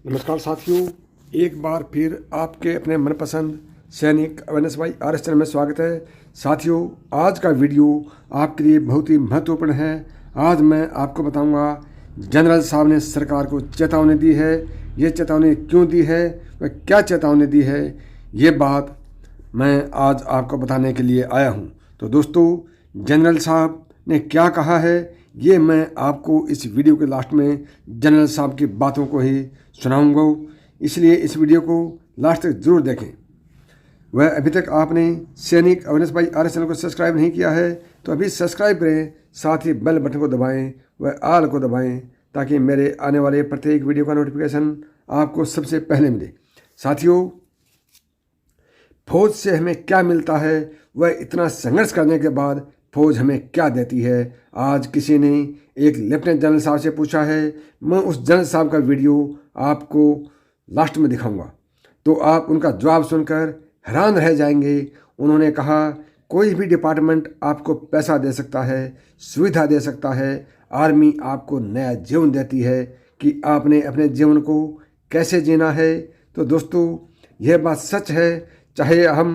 नमस्कार साथियों, एक बार फिर आपके अपने मनपसंद सैनिक अवेयरनेस बाय RS चैनल में स्वागत है। साथियों, आज का वीडियो आपके लिए बहुत ही महत्वपूर्ण है। आज मैं आपको बताऊंगा जनरल साहब ने सरकार को चेतावनी दी है। ये चेतावनी क्यों दी है, वह क्या चेतावनी दी है, ये बात मैं आज आपको बताने के लिए आया हूँ। तो दोस्तों, जनरल साहब ने क्या कहा है, ये मैं आपको इस वीडियो के लास्ट में जनरल साहब की बातों को ही सुनाऊंगा, इसलिए इस वीडियो को लास्ट तक ज़रूर देखें। वह अभी तक आपने सैनिक अवेयरनेस बाय RS चैनल को सब्सक्राइब नहीं किया है तो अभी सब्सक्राइब करें, साथ ही बेल बटन को दबाएं व आल को दबाएं ताकि मेरे आने वाले प्रत्येक वीडियो का नोटिफिकेशन आपको सबसे पहले मिले। साथियों, फौज से हमें क्या मिलता है, वह इतना संघर्ष करने के बाद फौज हमें क्या देती है। आज किसी ने एक लेफ्टिनेंट जनरल साहब से पूछा है, मैं उस जनरल साहब का वीडियो आपको लास्ट में दिखाऊंगा, तो आप उनका जवाब सुनकर हैरान रह जाएंगे। उन्होंने कहा, कोई भी डिपार्टमेंट आपको पैसा दे सकता है, सुविधा दे सकता है, आर्मी आपको नया जीवन देती है कि आपने अपने जीवन को कैसे जीना है। तो दोस्तों, यह बात सच है, चाहे हम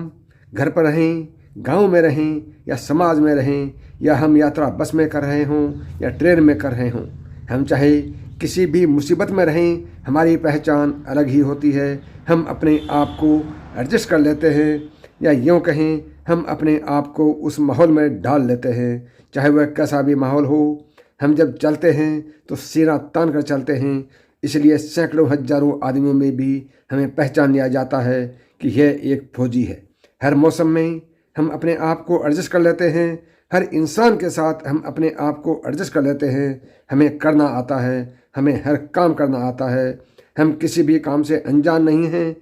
घर पर रहें, गांव में रहें या समाज में रहें, या हम यात्रा बस में कर रहे हों या ट्रेन में कर रहे हों, हम चाहे किसी भी मुसीबत में रहें, हमारी पहचान अलग ही होती है। हम अपने आप को एडजस्ट कर लेते हैं, या यूँ कहें हम अपने आप को उस माहौल में डाल लेते हैं, चाहे वह कैसा भी माहौल हो। हम जब चलते हैं तो सीना तान कर चलते हैं, इसलिए सैकड़ों हजारों आदमियों में भी हमें पहचान लिया जाता है कि यह एक फौजी है। हर मौसम में हम अपने आप को एडजस्ट कर लेते हैं, हर इंसान के साथ हम अपने आप को एडजस्ट कर लेते हैं। हमें करना आता है, हमें हर काम करना आता है। हम किसी भी काम से अनजान नहीं हैं,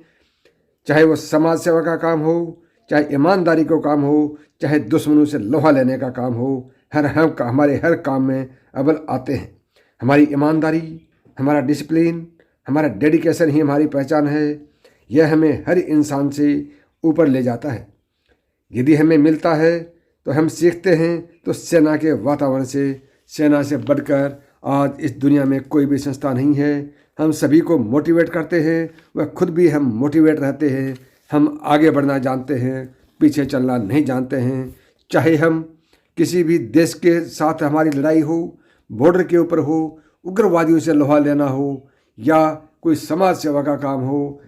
चाहे वो समाज सेवा का काम हो, चाहे ईमानदारी का काम हो, चाहे दुश्मनों से लोहा लेने का काम हो। हमारे हर काम में अव्वल आते हैं। हमारी ईमानदारी, हमारा डिसिप्लिन, हमारा डेडिकेशन ही हमारी पहचान है। यह हमें हर इंसान से ऊपर ले जाता है। यदि हमें मिलता है तो हम सीखते हैं। तो सेना के वातावरण से, सेना से बढ़कर आज इस दुनिया में कोई भी संस्था नहीं है। हम सभी को मोटिवेट करते हैं, वह खुद भी हम मोटिवेट रहते हैं। हम आगे बढ़ना जानते हैं, पीछे चलना नहीं जानते हैं। चाहे हम किसी भी देश के साथ हमारी लड़ाई हो, बॉर्डर के ऊपर हो, उग्रवादियों से लोहा लेना हो, या कोई समाज सेवा का काम हो,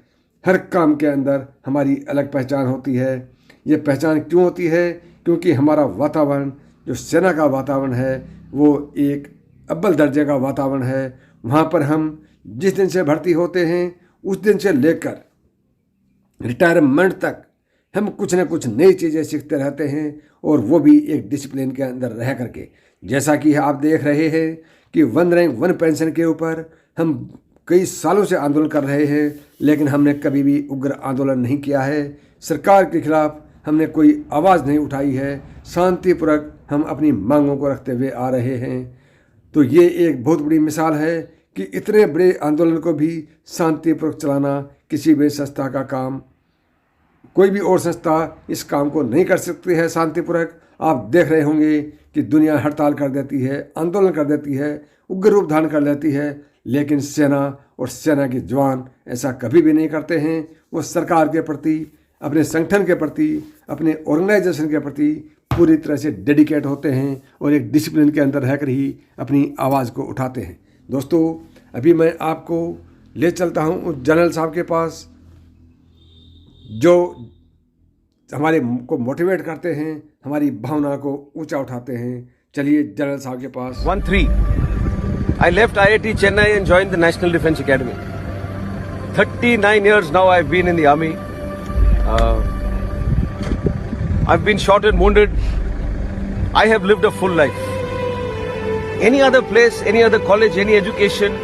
हर काम के अंदर हमारी अलग पहचान होती है। ये पहचान क्यों होती है? क्योंकि हमारा वातावरण, जो सेना का वातावरण है, वो एक अव्वल दर्जे का वातावरण है। वहाँ पर हम जिस दिन से भर्ती होते हैं उस दिन से लेकर रिटायरमेंट तक हम कुछ न कुछ नई चीज़ें सीखते रहते हैं, और वो भी एक डिसिप्लिन के अंदर रह करके। जैसा कि आप देख रहे हैं कि 1 रैंक 1 पेंशन के ऊपर हम कई सालों से आंदोलन कर रहे हैं, लेकिन हमने कभी भी उग्र आंदोलन नहीं किया है। सरकार के खिलाफ हमने कोई आवाज़ नहीं उठाई है। शांतिपूर्वक हम अपनी मांगों को रखते हुए आ रहे हैं। तो ये एक बहुत बड़ी मिसाल है कि इतने बड़े आंदोलन को भी शांतिपूर्वक चलाना किसी भी संस्था का काम, कोई भी और संस्था इस काम को नहीं कर सकती है शांतिपूर्वक। आप देख रहे होंगे कि दुनिया हड़ताल कर देती है, आंदोलन कर देती है, उग्र रूप धारण कर लेती है, लेकिन सेना और सेना के जवान ऐसा कभी भी नहीं करते हैं। वो सरकार के प्रति, अपने संगठन के प्रति, अपने ऑर्गेनाइजेशन के प्रति पूरी तरह से डेडिकेट होते हैं, और एक डिसिप्लिन के अंदर रहकर ही अपनी आवाज़ को उठाते हैं। दोस्तों, अभी मैं आपको ले चलता हूं उस जनरल साहब के पास जो हमारे को मोटिवेट करते हैं, हमारी भावना को ऊंचा उठाते हैं। चलिए जनरल साहब के पास। 1-3 I left IIT Chennai and joined the National Defence Academy. 39 years now I've been in the army. I've been shot and wounded. I have lived a full life. Any other place, any other college, any education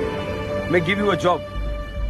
may give you a job.